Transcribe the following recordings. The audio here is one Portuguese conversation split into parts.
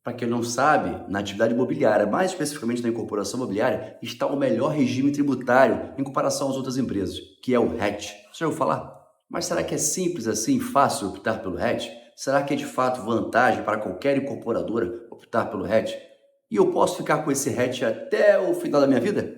Para quem não sabe, na atividade imobiliária, mais especificamente na incorporação imobiliária, está o melhor regime tributário em comparação às outras empresas, que é o RET. Você já ouviu falar? Mas será que é simples assim, fácil optar pelo RET? Será que é de fato vantagem para qualquer incorporadora optar pelo RET? E eu posso ficar com esse RET até o final da minha vida?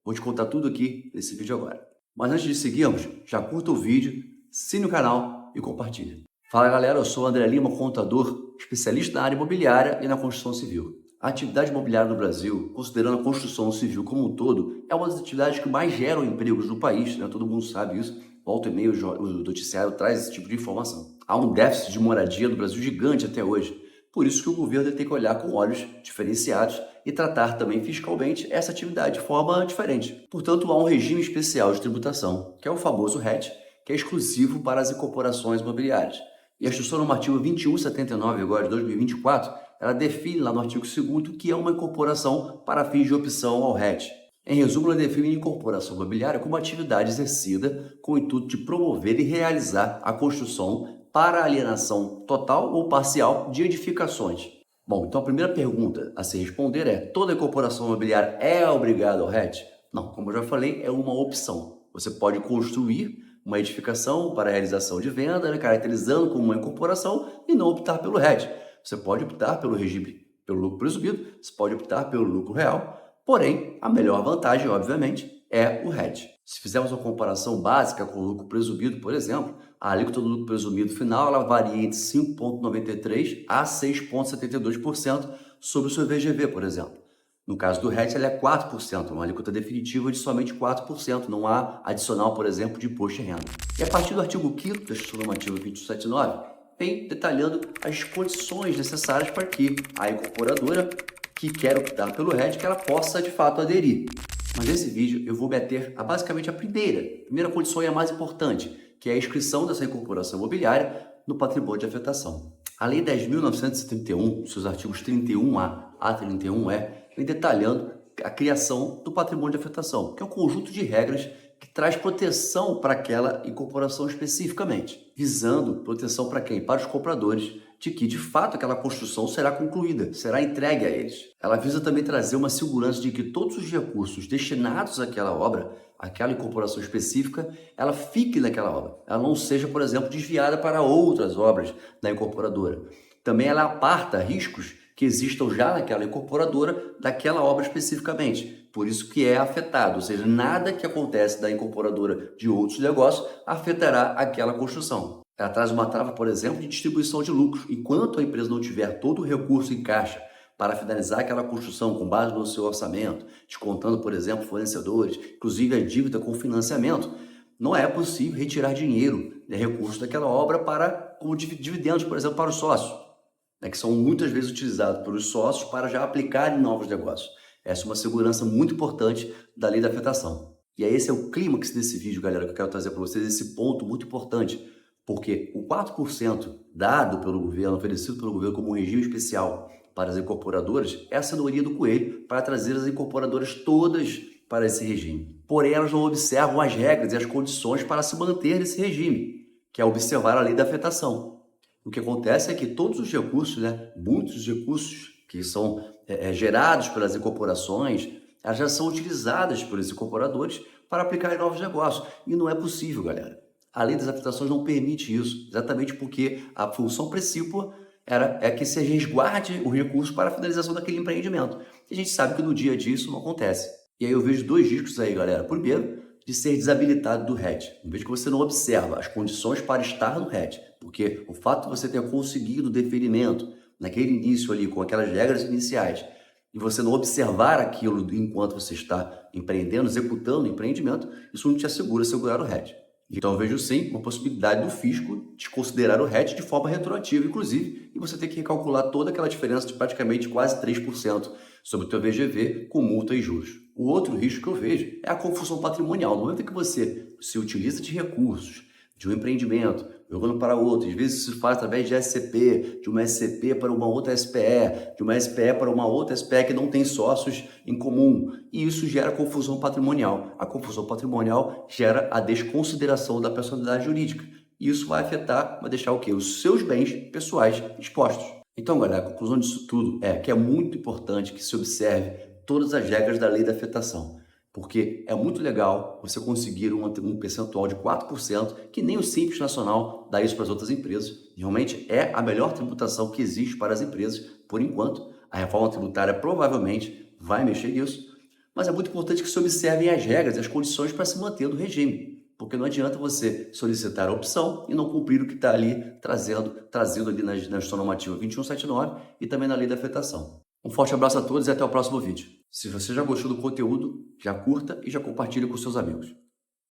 Vou te contar tudo aqui nesse vídeo agora. Mas antes de seguirmos, já curta o vídeo, assine o canal e compartilha. Fala galera, eu sou o André Lima, contador, especialista na área imobiliária e na construção civil. A atividade imobiliária no Brasil, considerando a construção civil como um todo, é uma das atividades que mais geram empregos no país, né? Todo mundo sabe isso. Volta e meia o noticiário traz esse tipo de informação. Há um déficit de moradia no Brasil gigante até hoje. Por isso que o governo tem que olhar com olhos diferenciados e tratar também fiscalmente essa atividade de forma diferente. Portanto, há um regime especial de tributação, que é o famoso RET, que é exclusivo para as incorporações imobiliárias. E a Instrução Normativa 2179, agora de 2024, ela define lá no artigo 2º o que é uma incorporação para fins de opção ao RET. Em resumo, ela define a incorporação imobiliária como atividade exercida com o intuito de promover e realizar a construção para alienação total ou parcial de edificações. Bom, então a primeira pergunta a se responder é: toda incorporação imobiliária é obrigada ao RET? Não, como eu já falei, é uma opção. Você pode construir uma edificação para a realização de venda, né, caracterizando como uma incorporação e não optar pelo RET. Você pode optar pelo regime pelo lucro presumido, você pode optar pelo lucro real, porém, a melhor vantagem, obviamente, é o RET. Se fizermos uma comparação básica com o lucro presumido, por exemplo, a alíquota do lucro presumido final ela varia entre 5,93% a 6,72% sobre o seu VGV, por exemplo. No caso do RET, ela é 4%, uma alíquota definitiva de somente 4%, não há adicional, por exemplo, de imposto de renda. E a partir do artigo 5º da Instrução Normativa 2179, vem detalhando as condições necessárias para que a incorporadora que quer optar pelo RET, que ela possa, de fato, aderir. Mas nesse vídeo eu vou me ater a basicamente a primeira condição e a mais importante, que é a inscrição dessa incorporação imobiliária no patrimônio de afetação. A Lei 10.931, seus artigos 31A a 31E, vem detalhando a criação do patrimônio de afetação, que é um conjunto de regras que traz proteção para aquela incorporação especificamente, visando proteção para quem? Para os compradores, de que de fato aquela construção será concluída, será entregue a eles. Ela visa também trazer uma segurança de que todos os recursos destinados àquela obra, àquela incorporação específica, ela fique naquela obra. Ela não seja, por exemplo, desviada para outras obras da incorporadora. Também ela aparta riscos que existam já naquela incorporadora daquela obra especificamente. Por isso que é afetado, ou seja, nada que acontece da incorporadora de outros negócios afetará aquela construção. Ela traz uma trava, por exemplo, de distribuição de lucros. Enquanto a empresa não tiver todo o recurso em caixa para finalizar aquela construção com base no seu orçamento, descontando, por exemplo, fornecedores, inclusive a dívida com financiamento, não é possível retirar dinheiro, recursos daquela obra como dividendos, por exemplo, para os sócios, que são muitas vezes utilizados pelos sócios para já aplicar em novos negócios. Essa é uma segurança muito importante da lei da afetação. E esse é o clímax desse vídeo, galera, que eu quero trazer para vocês, esse ponto muito importante, porque o 4% dado pelo governo, oferecido pelo governo como um regime especial para as incorporadoras, é a cenourinha do coelho para trazer as incorporadoras todas para esse regime. Porém, elas não observam as regras e as condições para se manter nesse regime, que é observar a lei da afetação. O que acontece é que todos os recursos, muitos recursos que são gerados pelas incorporações, elas já são utilizadas pelos incorporadores para aplicar em novos negócios. E não é possível, galera. A lei das afetações não permite isso, exatamente porque a função principal é que se resguarde o recurso para a finalização daquele empreendimento. E a gente sabe que no dia a dia isso não acontece. E aí eu vejo dois riscos aí, galera. Primeiro, de ser desabilitado do RET. Uma vez que você não observa as condições para estar no RET, porque o fato de você ter conseguido o deferimento naquele início ali, com aquelas regras iniciais, e você não observar aquilo enquanto você está empreendendo, executando o empreendimento, isso não te assegura segurar o RET. Então eu vejo sim uma possibilidade do fisco de considerar o RET de forma retroativa, inclusive, e você ter que recalcular toda aquela diferença de praticamente quase 3% sobre o teu VGV com multa e juros. O outro risco que eu vejo é a confusão patrimonial. No momento que você se utiliza de recursos de um empreendimento, jogando para outro, às vezes isso se faz através de SCP, de uma SCP para uma outra SPE, de uma SPE para uma outra SPE que não tem sócios em comum, e isso gera confusão patrimonial. A confusão patrimonial gera a desconsideração da personalidade jurídica, e isso vai afetar, vai deixar o quê? Os seus bens pessoais expostos. Então, galera, a conclusão disso tudo é que é muito importante que se observe todas as regras da lei da afetação, porque é muito legal você conseguir um percentual de 4%, que nem o Simples Nacional dá isso para as outras empresas. Realmente é a melhor tributação que existe para as empresas, por enquanto. A reforma tributária provavelmente vai mexer nisso, mas é muito importante que se observem as regras e as condições para se manter no regime. Porque não adianta você solicitar a opção e não cumprir o que está ali trazido ali na Gestão Normativa 2179 e também na Lei da Afetação. Um forte abraço a todos e até o próximo vídeo. Se você já gostou do conteúdo, já curta e já compartilhe com seus amigos.